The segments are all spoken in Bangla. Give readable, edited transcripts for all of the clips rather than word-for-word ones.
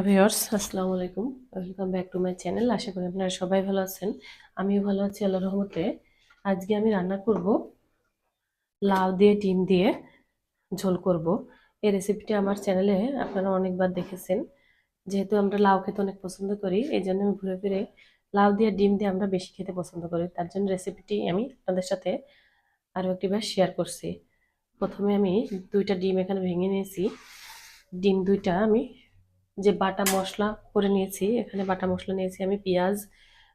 ভিউয়ার্স আসসালামু আলাইকুম, welcome back to my channel. আশা করি আপনারা সবাই ভালো আছেন। আমিও ভালো আছি আল্লাহর রহমতে। আজকে আমি রান্না করব লাউ দিয়ে ডিম দিয়ে ঝোল করব। এই রেসিপিটি আমার চ্যানেলে আপনারা অনেকবার দেখেছেন। যেহেতু আমরা লাউ খেতে অনেক পছন্দ করি, এই জন্য আমি ঘুরে ফিরে লাউ দিয়ে ডিম দিয়ে আমরা বেশি খেতে পছন্দ করি। তার জন্য রেসিপিটি আমি আপনাদের সাথে আরও একটিবার শেয়ার করছি। প্রথমে আমি দুইটা ডিম এখানে ভেঙে নিয়েছি। ডিম দুইটা আমি যে বাটা মশলা করে নিয়েছি, এখানে বাটা মশলা নিয়েছি আমি পেঁয়াজ,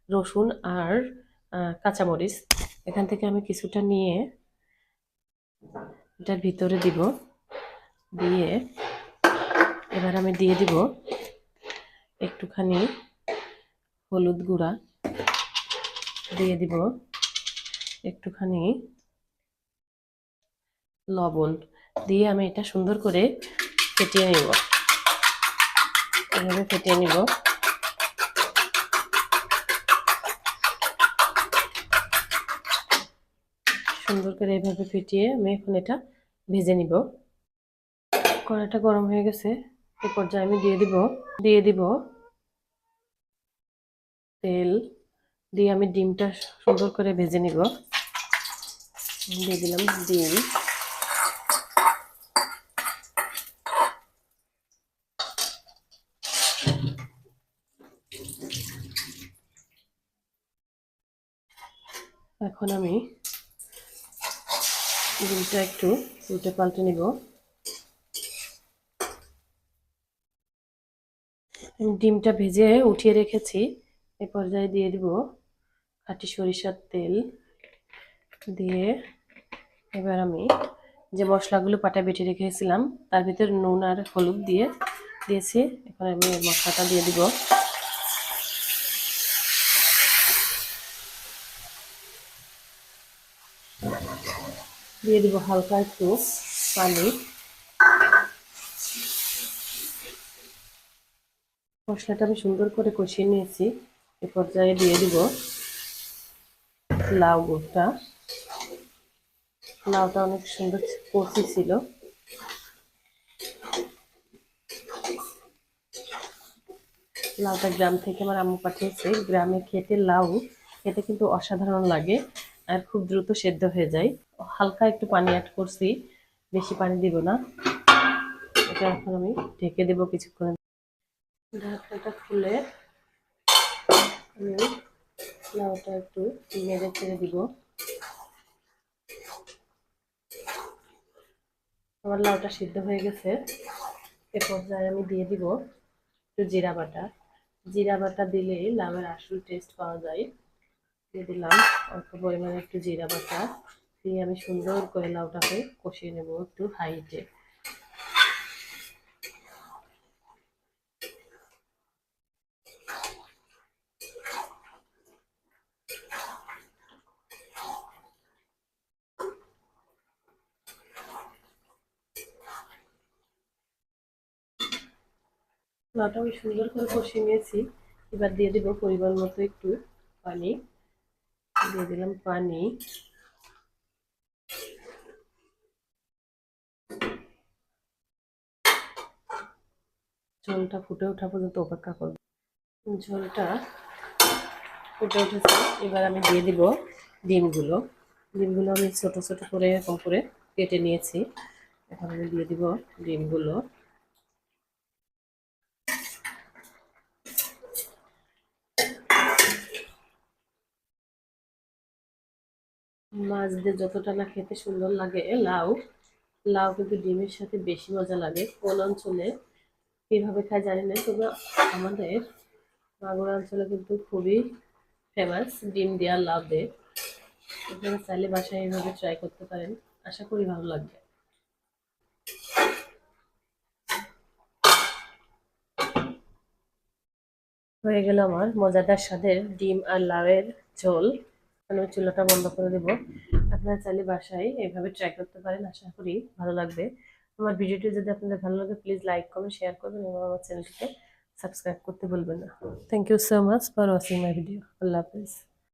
রসুন আর কাঁচামরিচ। এখান থেকে আমি কিছুটা নিয়ে এটার ভিতরে দিব। দিয়ে এবার আমি দিয়ে দিব একটুখানি হলুদ গুঁড়া, দিয়ে দিব একটুখানি লবণ, দিয়ে আমি এটা সুন্দর করে ফেটিয়ে নিব। এভাবে ফেটিয়ে নিব। সুন্দর করে এভাবে ফেটিয়ে আমি এখন এটা ভেজে নিব। কড়াইটা গরম হয়ে গেছে, এই পর্যায়ে আমি দিয়ে দিব তেল। দিয়ে আমি ডিমটা সুন্দর করে ভেজে নিব। দিয়ে দিলাম ডিম। এখন আমি ডিমটা একটু উল্টে পাল্টে নিব। ডিমটা ভেজে উঠিয়ে রেখেছি, এ পর্যায়ে দিয়ে দিব খাঁটি সরিষার তেল। দিয়ে এবার আমি যে মশলাগুলো পাটা বেটে রেখেছিলাম তার ভিতর নুন আর হলুদ দিয়েছি। এখন আমি মশলাটা দিয়ে দিব। দিয়ে দিব হালকা একটু পানি। মশলাটা আমি সুন্দর করে কষিয়ে নিয়েছি। এ পর্যায়ে দিয়ে দিব লাউটা। লাউটা অনেক সুন্দর কচি ছিল। লাউটা গ্রাম থেকে আমার আম্মু পাঠিয়েছে। গ্রামে লাউ খেতে কিন্তু অসাধারণ লাগে আর খুব দ্রুত সেদ্ধ হয়ে যায়। হালকা একটু পানি অ্যাড করছি, বেশি পানি দিব না। এটা এখন আমি ঢেকে দেবো কিছুক্ষণ। ঢাকনাটা খুলে আমি লাউটা একটু নেড়ে চেড়ে দিব। আমার লাউটা সিদ্ধ হয়ে গেছে। এ পর্যায়ে আমি দিয়ে দিব একটু জিরা বাটা। জিরা বাটা দিলে লাউয়ের আসল টেস্ট পাওয়া যায়। দিয়ে দিলাম অল্প পরিমাণে একটু জিরা বাটা। দিয়ে আমি সুন্দর করে লাউটাকে কষিয়ে নেব একটু হাইটে। লাউটা আমি সুন্দর করে কষিয়ে নিয়েছি। এবার দিয়ে দিব পরিমাণ মতো একটু পানি। দিয়ে দিলাম পানি। ঝোলটা ফুটে ওঠা পর্যন্ত অপেক্ষা করব। ঝোলটা ফুটে উঠেছে, এবার আমি দিয়ে দিব ডিমগুলো। ডিমগুলো আমি ছোট ছোট করে এরকম করে কেটে নিয়েছি। এখন আমি দিয়ে দিব ডিমগুলো। মাছ দিয়ে যতটা না খেতে সুন্দর লাগে লাউ, লাউ কিন্তু ডিমের সাথে বেশি মজা লাগে। কোন অঞ্চলে কিভাবে খায় জানি না, তবে আমাদের মাগুরা অঞ্চলে কিন্তু খুবই ফেমাস ডিম দেওয়া লাউ দিয়ে। আপনারা চাইলে বাসায় এইভাবে ট্রাই করতে পারেন, আশা করি ভালো লাগবে। হয়ে গেল আমার মজাদার স্বাদের ডিম আর লাউয়ের ঝোল। আমি চুলাটা বন্ধ করে দেব। আপনারা চাইলে বাসায় এইভাবে ট্রাই করতে পারেন, আশা করি ভালো লাগবে। আমার ভিডিওটি যদি আপনাদের ভালো লাগে প্লিজ লাইক কমেন্ট শেয়ার করবেন এবং আমার চ্যানেলটিকে সাবস্ক্রাইব করতে ভুলবেন না। Thank you so much for watching my video. আল্লাহ হাফেজ।